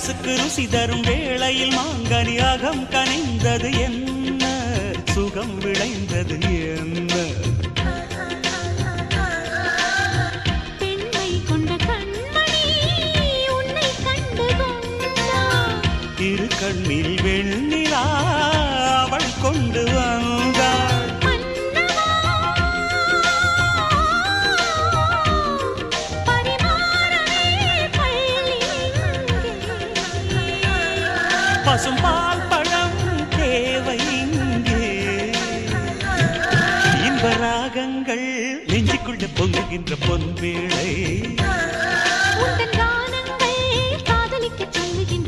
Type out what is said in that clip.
மனசுக்கு ருசி தரும் வேளையில் மாங்கனி அகம் கனிந்தது என்ன, சுகம் விளைந்தது என்ன. பெண்மை கொண்ட கண்மணி உன்னை கண்டு கொண்டாள், இரு கண்ணில் வெண்ணிலா அவள் கொண்டு வந்தாள். பசும் பால் பழம் தேவை இங்கே, இன்ப ராகங்கள் நெஞ்சுக்குள்ள பொங்குகின்ற பொன்வேளை, உந்தன் கானங்கள் காதலிக்க சொல்லுகின்ற